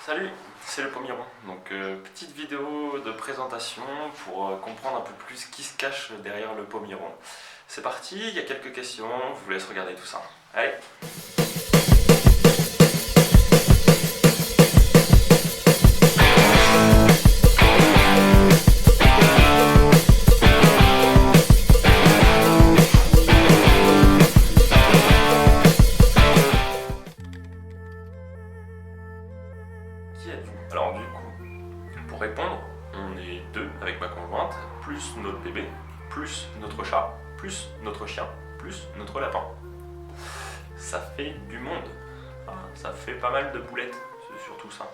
Salut, c'est le Pomiron. Donc petite vidéo de présentation pour comprendre un peu plus qui se cache derrière le Pomiron. C'est parti, il y a quelques questions, je vous laisse regarder tout ça. Allez! Qui êtes-vous? Alors du coup, pour répondre, on est deux avec ma conjointe, plus notre bébé, plus notre chat, plus notre chien, plus notre lapin. Ça fait du monde. Enfin, ça fait pas mal de boulettes, c'est surtout ça.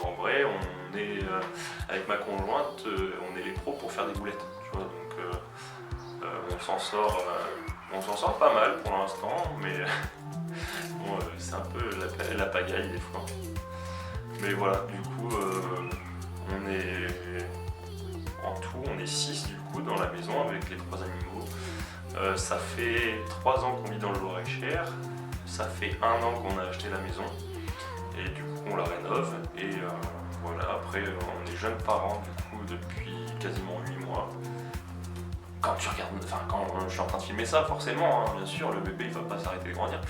En vrai, on est avec ma conjointe, on est les pros pour faire des boulettes, tu vois, donc on s'en sort pas mal pour l'instant, mais bon, c'est un peu la pagaille des fois. Mais voilà, du coup, on est en tout, on est 6 du coup dans la maison avec les 3 animaux. Ça fait 3 ans qu'on vit dans le Loir-et-Cher, ça fait 1 an qu'on a acheté la maison et du coup on la rénove et voilà, après on est jeunes parents du coup depuis quasiment 8 mois. Quand tu regardes, enfin quand je suis en train de filmer ça forcément, hein, bien sûr, le bébé il va pas s'arrêter de grandir.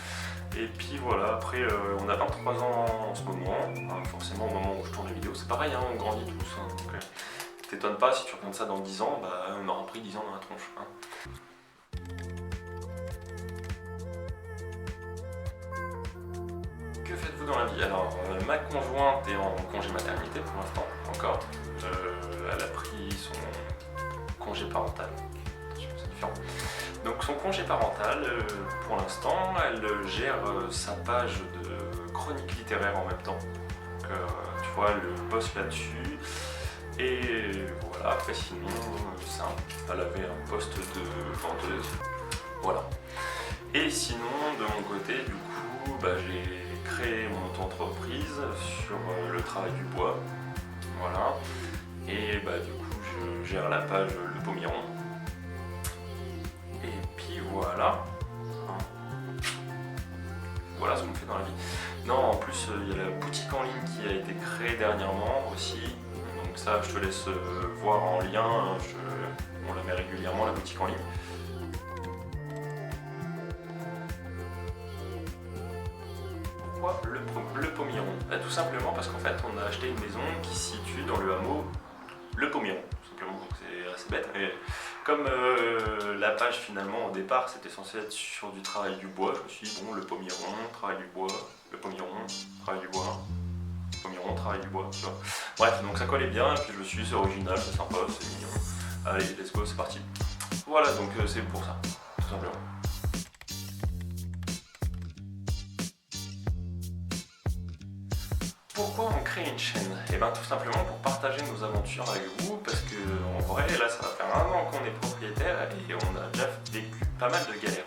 Et puis voilà, après on a 23 ans en ce moment, hein, forcément au moment où je tourne les vidéos, c'est pareil, hein, on grandit tous. Hein, donc t'étonnes pas si tu regardes ça dans 10 ans, bah, on aura pris 10 ans dans la tronche. Hein. Que faites-vous dans la vie? Alors ma conjointe est en congé maternité pour l'instant, encore. Elle a pris son congé parental. C'est différent. Donc son congé parental, pour l'instant, elle gère sa page de chronique littéraire en même temps. Donc, tu vois, elle bosse là-dessus. Et voilà, après sinon, elle avait un poste de vendeuse. Voilà. Et sinon, de mon côté, du coup, bah, j'ai créé mon auto-entreprise sur le travail du bois. Voilà. Et bah, du coup, je gère la page Le Pomiron. Et puis voilà. Voilà ce qu'on fait dans la vie. Non, en plus, il y a la boutique en ligne qui a été créée dernièrement aussi. Donc ça, je te laisse voir en lien. On la met régulièrement, la boutique en ligne. Pourquoi le Pomiron? Tout simplement parce qu'en fait, on a acheté une maison qui se situe dans le hameau Le Pomiron, tout simplement. Donc c'est assez bête. Mais comme la page finalement au départ c'était censé être sur du travail du bois, je me suis dit bon, le Pomiron, travail du bois, le Pomiron, travail du bois, Pomiron, travail du bois, tu vois. Bref, donc ça collait bien, et puis je me suis dit c'est original, c'est sympa, c'est mignon. Allez, let's go, c'est parti. Voilà, donc c'est pour ça, tout simplement. Pourquoi on crée une chaîne? Et bien tout simplement pour partager nos aventures avec vous, parce que en vrai là ça va faire 1 an qu'on est propriétaire et on a déjà vécu pas mal de galères.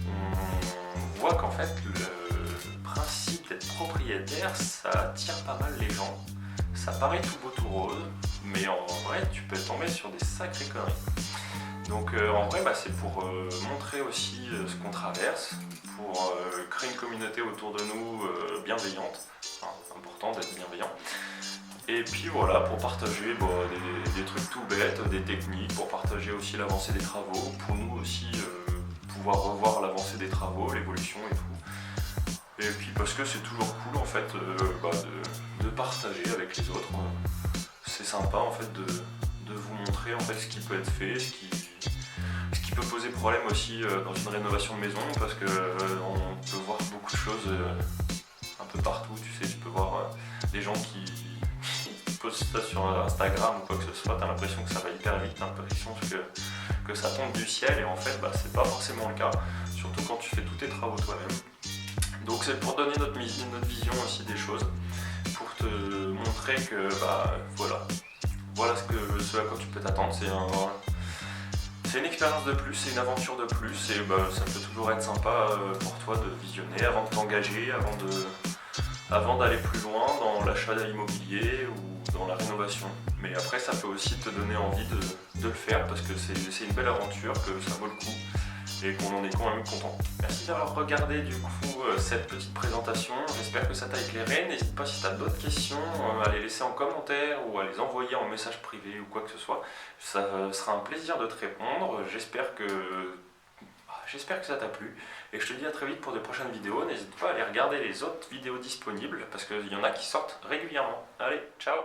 On voit qu'en fait le principe d'être propriétaire ça attire pas mal les gens. Ça paraît tout beau tout rose, mais en vrai tu peux tomber sur des sacrées conneries. Donc en vrai c'est pour montrer aussi ce qu'on traverse, pour créer une communauté autour de nous bienveillante. Enfin, important d'être bienveillant. Et puis voilà, pour partager des trucs tout bêtes, des techniques, pour partager aussi l'avancée des travaux, pour nous aussi pouvoir revoir l'avancée des travaux, l'évolution et tout. Et puis parce que c'est toujours cool en fait de partager avec les autres. C'est sympa en fait de vous montrer en fait ce qui peut être fait, ce qui peut poser problème aussi dans une rénovation de maison, parce que on peut voir beaucoup de choses un peu partout, tu sais, tu peux voir des gens qui postent ça sur Instagram ou quoi que ce soit, t'as l'impression que ça va hyper vite, t'as l'impression que ça tombe du ciel, et en fait c'est pas forcément le cas, surtout quand tu fais tous tes travaux toi-même. Donc c'est pour donner notre vision aussi des choses, pour te montrer que voilà ce à quoi tu peux t'attendre. C'est une expérience de plus, c'est une aventure de plus, et ça peut toujours être sympa pour toi de visionner avant de t'engager, avant d'aller plus loin dans l'achat d'immobilier ou dans la rénovation. Mais après ça peut aussi te donner envie de le faire, parce que c'est une belle aventure, que ça vaut le coup. et qu'on en est quand même content. Merci d'avoir regardé du coup cette petite présentation, j'espère que ça t'a éclairé. N'hésite pas si tu as d'autres questions à les laisser en commentaire ou à les envoyer en message privé ou quoi que ce soit. Ça sera un plaisir de te répondre. J'espère que ça t'a plu et je te dis à très vite pour de prochaines vidéos. N'hésite pas à aller regarder les autres vidéos disponibles parce qu'il y en a qui sortent régulièrement. Allez, ciao!